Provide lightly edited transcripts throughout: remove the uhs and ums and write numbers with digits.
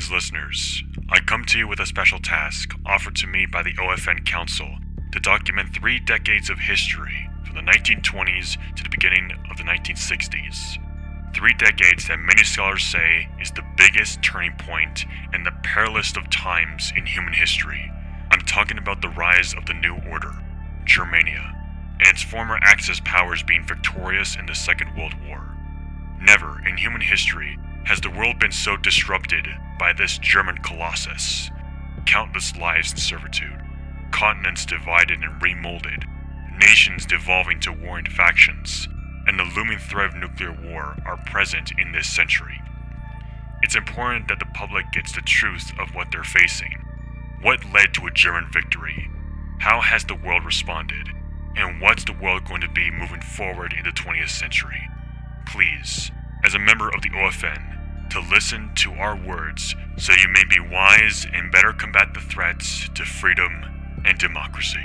Greetings, listeners. I come to you with a special task offered to me by the OFN Council to document 3 decades of history from the 1920s to the beginning of the 1960s. 3 decades that many scholars say is the biggest turning point and the perilous of times in human history. I'm talking about the rise of the New Order, Germania, and its former Axis powers being victorious in the Second World War. Never in human history has the world been so disrupted by this German colossus. Countless lives in servitude, continents divided and remolded, nations devolving to warring factions, and the looming threat of nuclear war are present in this century. It's important that the public gets the truth of what they're facing. What led to a German victory? How has the world responded? And what's the world going to be moving forward in the 20th century? Please, as a member of the OFN, to listen to our words so you may be wise and better combat the threats to freedom and democracy.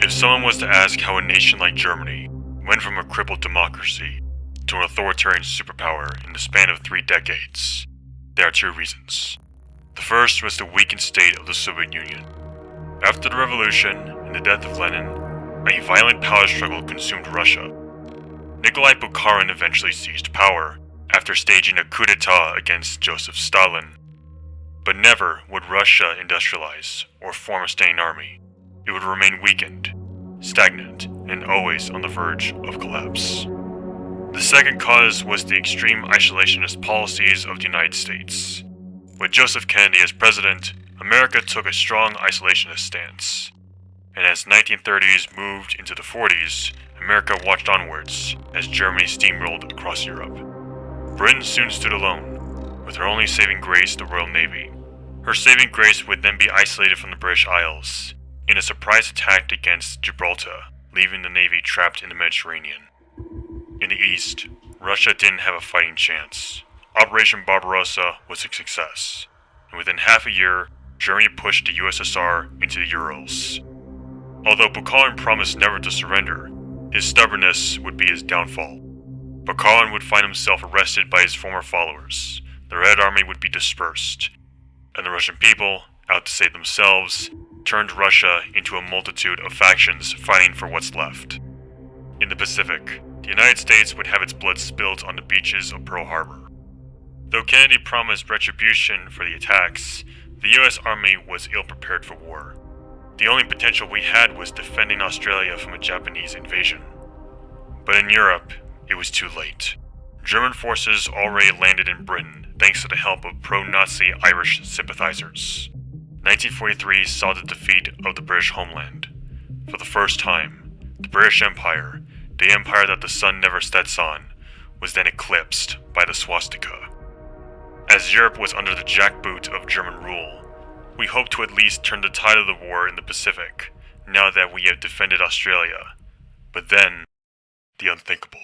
If someone was to ask how a nation like Germany went from a crippled democracy to an authoritarian superpower in the span of 3 decades, there are 2 reasons. The first was the weakened state of the Soviet Union. After the revolution and the death of Lenin, a violent power struggle consumed Russia. Nikolai Bukharin eventually seized power after staging a coup d'etat against Joseph Stalin. But never would Russia industrialize or form a standing army. It would remain weakened, stagnant, and always on the verge of collapse. The second cause was the extreme isolationist policies of the United States. With Joseph Kennedy as president, America took a strong isolationist stance. And as the 1930s moved into the 40s, America watched onwards as Germany steamrolled across Europe. Britain soon stood alone, with her only saving grace the Royal Navy. Her saving grace would then be isolated from the British Isles in a surprise attack against Gibraltar, leaving the Navy trapped in the Mediterranean. In the east, Russia didn't have a fighting chance. Operation Barbarossa was a success, and within half a year, Germany pushed the USSR into the Urals. Although Bukharin promised never to surrender, his stubbornness would be his downfall. Bukharin would find himself arrested by his former followers, the Red Army would be dispersed, and the Russian people, out to save themselves, turned Russia into a multitude of factions fighting for what's left. In the Pacific, the United States would have its blood spilled on the beaches of Pearl Harbor. Though Kennedy promised retribution for the attacks, the US Army was ill-prepared for war. The only potential we had was defending Australia from a Japanese invasion. But in Europe, it was too late. German forces already landed in Britain thanks to the help of pro-Nazi Irish sympathizers. 1943 saw the defeat of the British homeland. For the first time, the British Empire, the empire that the sun never sets on, was then eclipsed by the swastika. As Europe was under the jackboot of German rule, we hoped to at least turn the tide of the war in the Pacific, now that we have defended Australia. But then, the unthinkable.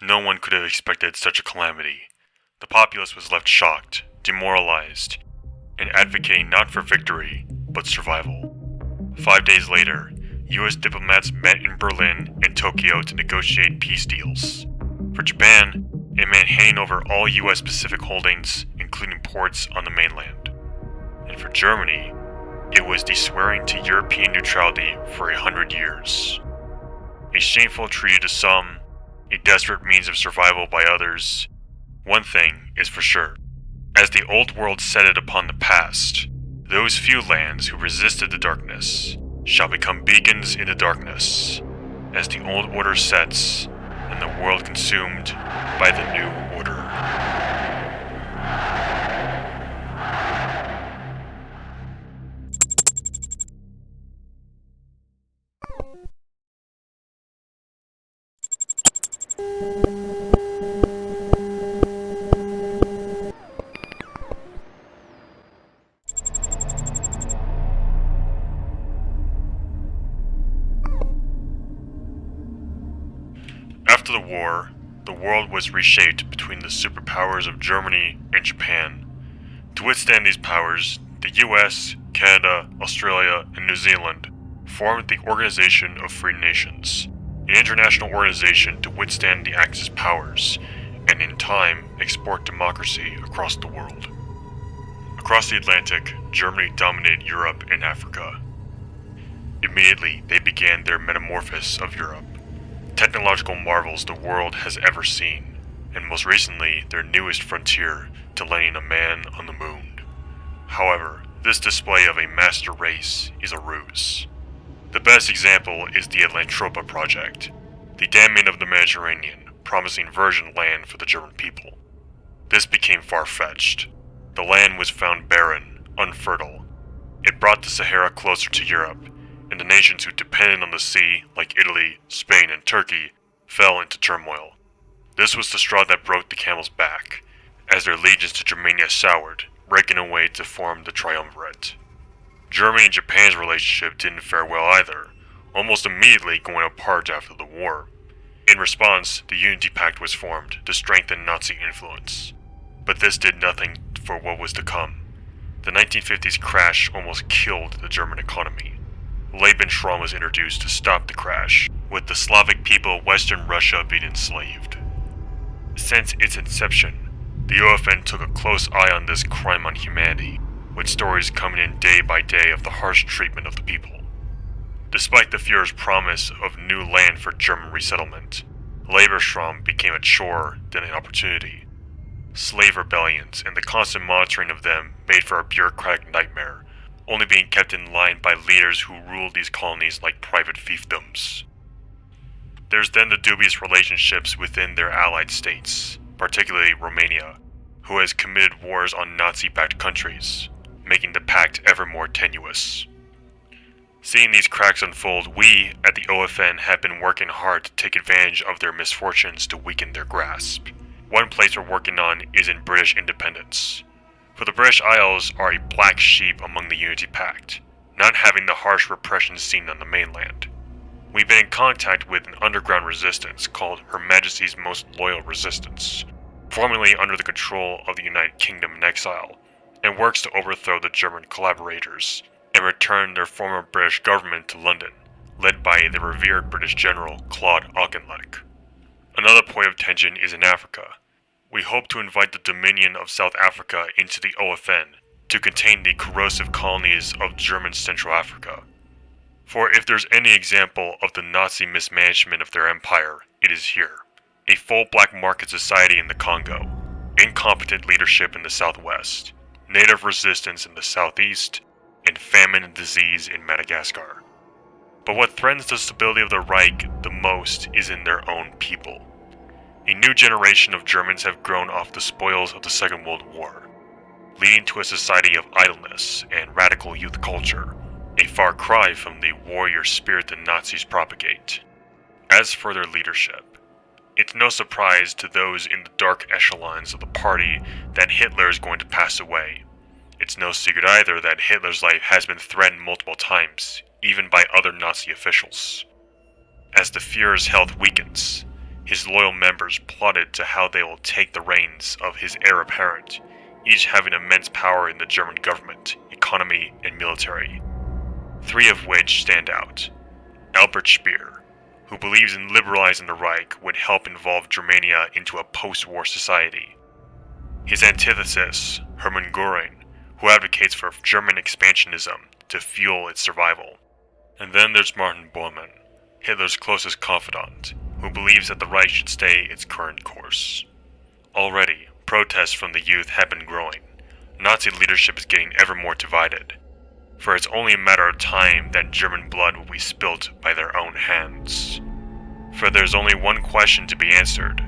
No one could have expected such a calamity. The populace was left shocked, demoralized, and advocating not for victory, but survival. 5 days later, US diplomats met in Berlin and Tokyo to negotiate peace deals. For Japan, it meant handing over all US Pacific holdings, including ports on the mainland. And for Germany, it was deswearing to European neutrality for 100 years. A shameful treaty to some, a desperate means of survival by others. One thing is for sure. As the old world set it upon the past, those few lands who resisted the darkness shall become beacons in the darkness, as the old order sets and the world consumed by the new order. After the war, the world was reshaped between the superpowers of Germany and Japan. To withstand these powers, the US, Canada, Australia, and New Zealand formed the Organization of Free Nations, an international organization to withstand the Axis powers, and in time export democracy across the world. Across the Atlantic, Germany dominated Europe and Africa. Immediately, they began their metamorphosis of Europe, technological marvels the world has ever seen, and most recently, their newest frontier to landing a man on the moon. However, this display of a master race is a ruse. The best example is the Atlantropa project, the damming of the Mediterranean, promising virgin land for the German people. This became far-fetched. The land was found barren, unfertile. It brought the Sahara closer to Europe, and the nations who depended on the sea, like Italy, Spain, and Turkey, fell into turmoil. This was the straw that broke the camel's back, as their allegiance to Germania soured, breaking away to form the triumvirate. Germany and Japan's relationship didn't fare well either, almost immediately going apart after the war. In response, the Unity Pact was formed to strengthen Nazi influence. But this did nothing for what was to come. The 1950s crash almost killed the German economy. Lebensraum was introduced to stop the crash, with the Slavic people of Western Russia being enslaved. Since its inception, the OFN took a close eye on this crime on humanity, with stories coming in day by day of the harsh treatment of the people. Despite the Führer's promise of new land for German resettlement, Lebensraum became a chore than an opportunity. Slave rebellions and the constant monitoring of them made for a bureaucratic nightmare, only being kept in line by leaders who ruled these colonies like private fiefdoms. There's then the dubious relationships within their allied states, particularly Romania, who has committed wars on Nazi-backed countries, making the pact ever more tenuous. Seeing these cracks unfold, we, at the OFN, have been working hard to take advantage of their misfortunes to weaken their grasp. One place we're working on is in British independence. For the British Isles are a black sheep among the Unity Pact, not having the harsh repression seen on the mainland. We've been in contact with an underground resistance called Her Majesty's Most Loyal Resistance, formerly under the control of the United Kingdom in exile, and works to overthrow the German collaborators and return their former British government to London, led by the revered British General Claude Auchinleck. Another point of tension is in Africa. We hope to invite the Dominion of South Africa into the OFN to contain the corrosive colonies of German Central Africa. For if there's any example of the Nazi mismanagement of their empire, it is here. A full black market society in the Congo, incompetent leadership in the southwest, native resistance in the southeast, and famine and disease in Madagascar. But what threatens the stability of the Reich the most is in their own people. A new generation of Germans have grown off the spoils of the Second World War, leading to a society of idleness and radical youth culture, a far cry from the warrior spirit the Nazis propagate. As for their leadership, it's no surprise to those in the dark echelons of the party that Hitler is going to pass away. It's no secret either that Hitler's life has been threatened multiple times, even by other Nazi officials. As the Führer's health weakens, his loyal members plotted to how they will take the reins of his heir apparent, each having immense power in the German government, economy, and military. Three of which stand out. Albert Speer, who believes in liberalizing the Reich would help evolve Germania into a post-war society. His antithesis, Hermann Göring, who advocates for German expansionism to fuel its survival. And then there's Martin Bormann, Hitler's closest confidant, who believes that the Reich should stay its current course. Already, protests from the youth have been growing. Nazi leadership is getting ever more divided, for it's only a matter of time that German blood will be spilt by their own hands. For there's only one question to be answered.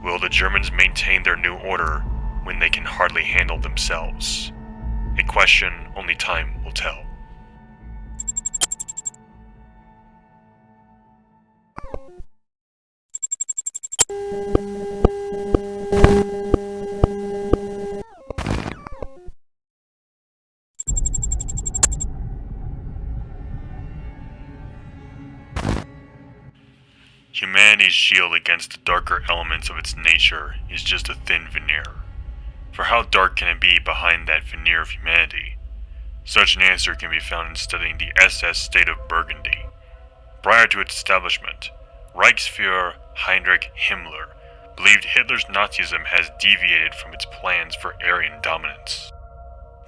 Will the Germans maintain their new order when they can hardly handle themselves? A question only time will tell. Humanity's shield against the darker elements of its nature is just a thin veneer. For how dark can it be behind that veneer of humanity? Such an answer can be found in studying the SS state of Burgundy. Prior to its establishment, Reichsfuhrer Heinrich Himmler believed Hitler's Nazism has deviated from its plans for Aryan dominance.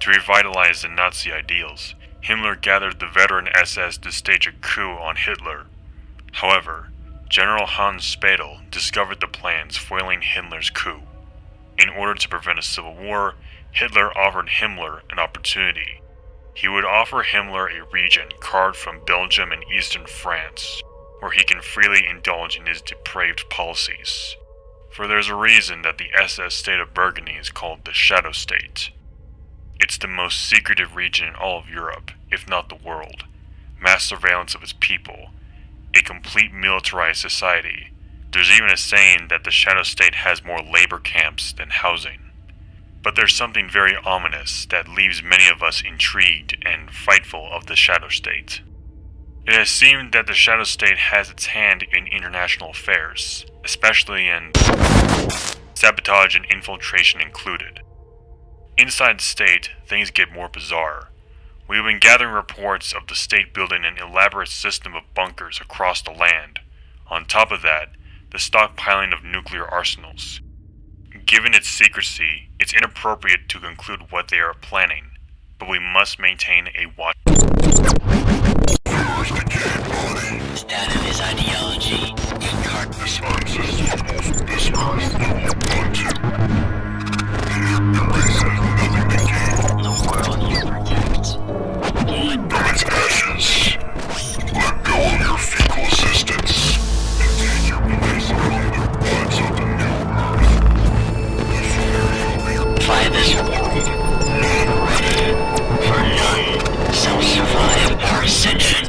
To revitalize the Nazi ideals, Himmler gathered the veteran SS to stage a coup on Hitler. However, General Hans Spadel discovered the plans foiling Himmler's coup. In order to prevent a civil war, Hitler offered Himmler an opportunity. He would offer Himmler a region carved from Belgium and eastern France, where he can freely indulge in his depraved policies. For there's a reason that the SS state of Burgundy is called the Shadow State. It's the most secretive region in all of Europe, if not the world. Mass surveillance of its people, a complete militarized society. There's even a saying that the Shadow State has more labor camps than housing. But there's something very ominous that leaves many of us intrigued and frightful of the Shadow State. It has seemed that the Shadow State has its hand in international affairs, especially in sabotage and infiltration included. Inside the state, things get more bizarre. We've been gathering reports of the state building an elaborate system of bunkers across the land. On top of that, the stockpiling of nuclear arsenals. Given its secrecy, it's inappropriate to conclude what they are planning, but we must maintain a watch. That of his ideology, This system of this earth will want to. Erase it, nothing to gain. the world you protect. From its ashes, let go of your fecal existence, and take your place among the gods of the new earth. Fly this report. Ready, for none shall survive our ascension.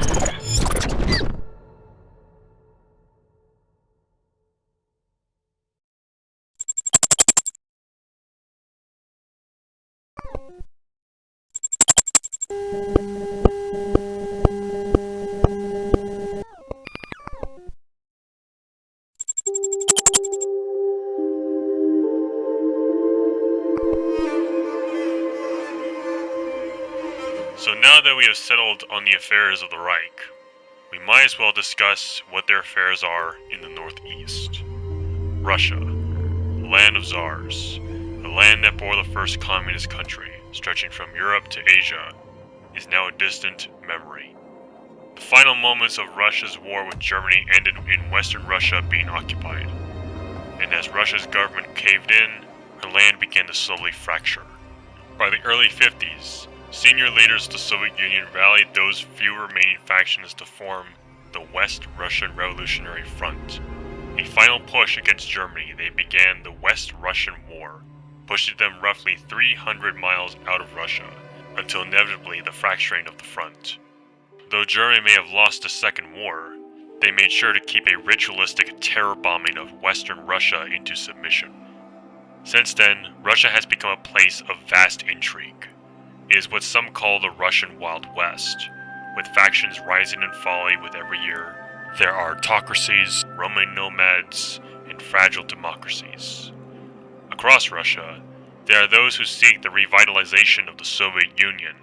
So now that we have settled on the affairs of the Reich, we might as well discuss what their affairs are in the northeast. Russia, the land of czars, the land that bore the first communist country, stretching from Europe to Asia, is now a distant memory. The final moments of Russia's war with Germany ended in Western Russia being occupied, and as Russia's government caved in, her land began to slowly fracture. By the early 50s, senior leaders of the Soviet Union rallied those few remaining factions to form the West Russian Revolutionary Front. A final push against Germany, they began the West Russian War, pushing them roughly 300 miles out of Russia, until inevitably the fracturing of the front. Though Germany may have lost the Second War, they made sure to keep a ritualistic terror bombing of Western Russia into submission. Since then, Russia has become a place of vast intrigue. It is what some call the Russian Wild West, with factions rising and falling with every year. There are autocracies, roaming nomads, and fragile democracies. Across Russia, there are those who seek the revitalization of the Soviet Union,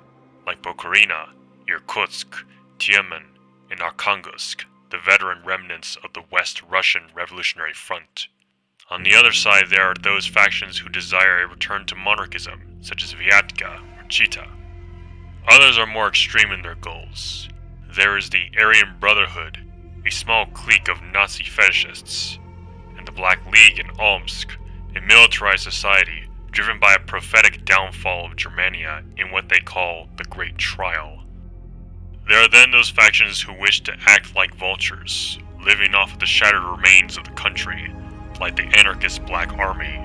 like Bukhara, Irkutsk, Tyumen, and Arkhangelsk, the veteran remnants of the West Russian Revolutionary Front. On the other side, there are those factions who desire a return to monarchism, such as Vyatka or Chita. Others are more extreme in their goals. There is the Aryan Brotherhood, a small clique of Nazi fetishists, and the Black League in Omsk, a militarized society driven by a prophetic downfall of Germania in what they call the Great Trial. There are then those factions who wish to act like vultures, living off of the shattered remains of the country, like the anarchist Black Army,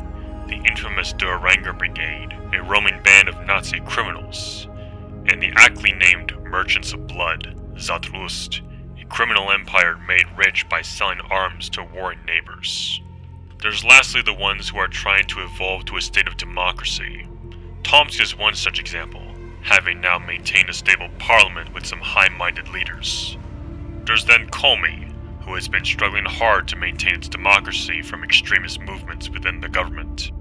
the infamous Duranger Brigade, a roaming band of Nazi criminals, and the aptly named Merchants of Blood, Zadrust, a criminal empire made rich by selling arms to warring neighbors. There's lastly the ones who are trying to evolve to a state of democracy. Tomsk is one such example, having now maintained a stable parliament with some high-minded leaders. There's then Komi, who has been struggling hard to maintain its democracy from extremist movements within the government.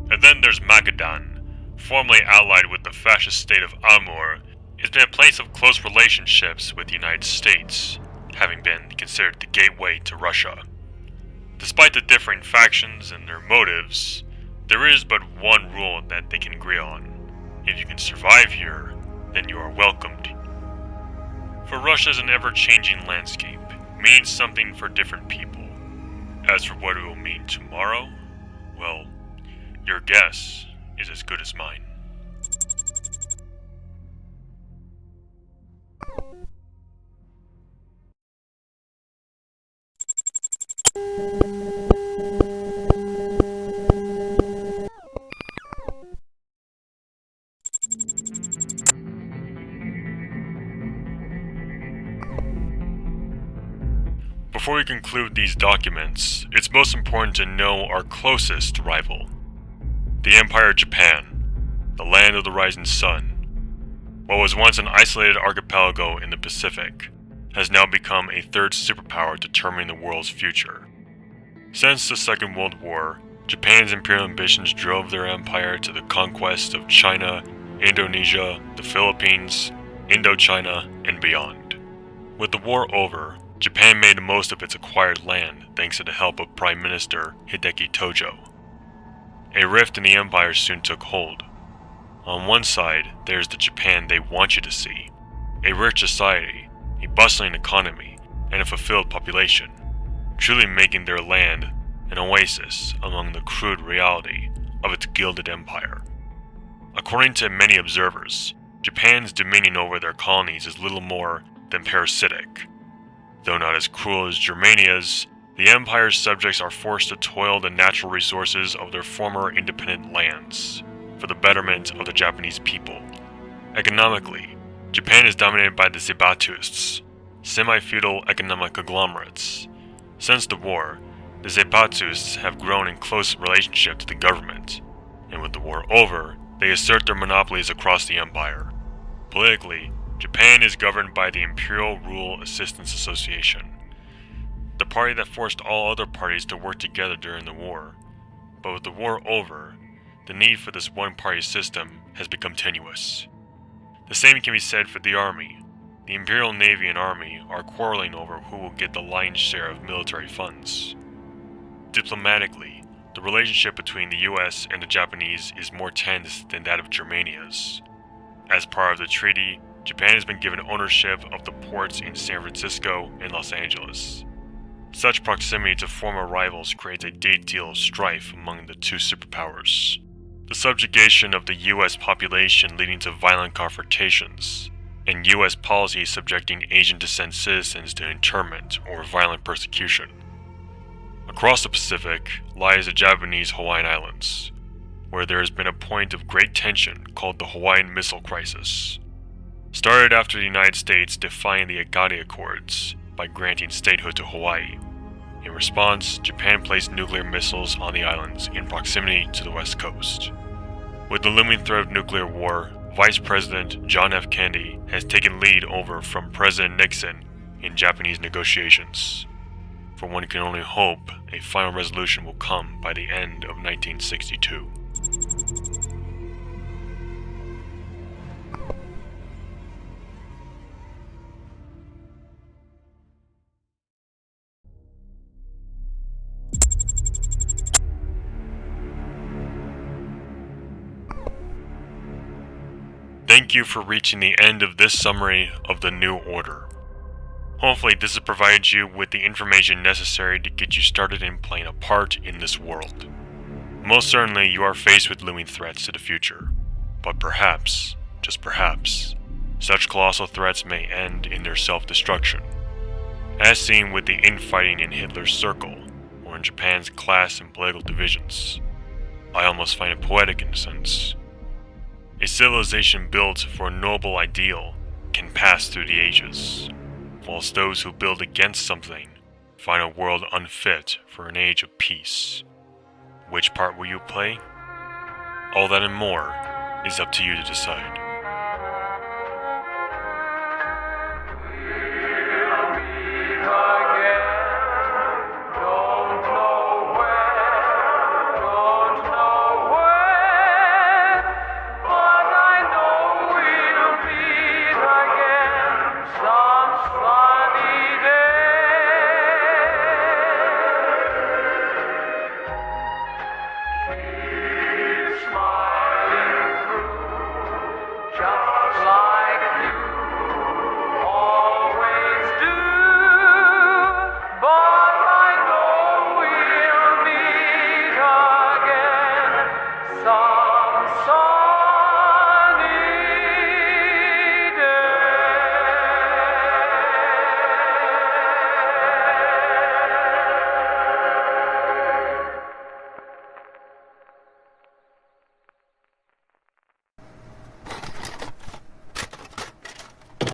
And then there's Magadan, formerly allied with the fascist state of Amur. It's been a place of close relationships with the United States, having been considered the gateway to Russia. Despite the differing factions and their motives, there is but one rule that they can agree on. If you can survive here, then you are welcomed. For Russia is an ever-changing landscape, means something for different people. As for what it will mean tomorrow, well, your guess is as good as mine. Before we conclude these documents, it's most important to know our closest rival, the Empire of Japan, the land of the rising sun. What was once an isolated archipelago in the Pacific has now become a third superpower determining the world's future. Since the Second World War, Japan's imperial ambitions drove their empire to the conquest of China, Indonesia, the Philippines, Indochina, and beyond. With the war over, Japan made the most of its acquired land thanks to the help of Prime Minister Hideki Tojo. A rift in the empire soon took hold. On one side, there's the Japan they want you to see, a rich society, a bustling economy, and a fulfilled population, truly making their land an oasis among the crude reality of its gilded empire. According to many observers, Japan's dominion over their colonies is little more than parasitic. Though not as cruel as Germania's, the Empire's subjects are forced to toil the natural resources of their former independent lands, for the betterment of the Japanese people. Economically, Japan is dominated by the Zaibatuists, semi-feudal economic conglomerates. Since the war, the Zaibatuists have grown in close relationship to the government, and with the war over, they assert their monopolies across the empire. Politically, Japan is governed by the Imperial Rule Assistance Association, the party that forced all other parties to work together during the war. But with the war over, the need for this one-party system has become tenuous. The same can be said for the army. The Imperial Navy and Army are quarreling over who will get the lion's share of military funds. Diplomatically, the relationship between the US and the Japanese is more tense than that of Germania's. As part of the treaty, Japan has been given ownership of the ports in San Francisco and Los Angeles. Such proximity to former rivals creates a great deal of strife among the two superpowers. The subjugation of the US population leading to violent confrontations, and US policy subjecting Asian descent citizens to internment or violent persecution. Across the Pacific lies the Japanese Hawaiian Islands, where there has been a point of great tension called the Hawaiian Missile Crisis. Started after the United States defying the Agadi Accords by granting statehood to Hawaii. In response, Japan placed nuclear missiles on the islands in proximity to the west coast. With the looming threat of nuclear war, Vice President John F. Kennedy has taken lead over from President Nixon in Japanese negotiations. For one can only hope a final resolution will come by the end of 1962. Thank you for reaching the end of this summary of the New Order. Hopefully this has provided you with the information necessary to get you started in playing a part in this world. Most certainly you are faced with looming threats to the future, but perhaps, just perhaps, such colossal threats may end in their self-destruction, as seen with the infighting in Hitler's circle, or in Japan's class and political divisions. I almost find it poetic in a sense. A civilization built for a noble ideal can pass through the ages, whilst those who build against something find a world unfit for an age of peace. Which part will you play? All that and more is up to you to decide.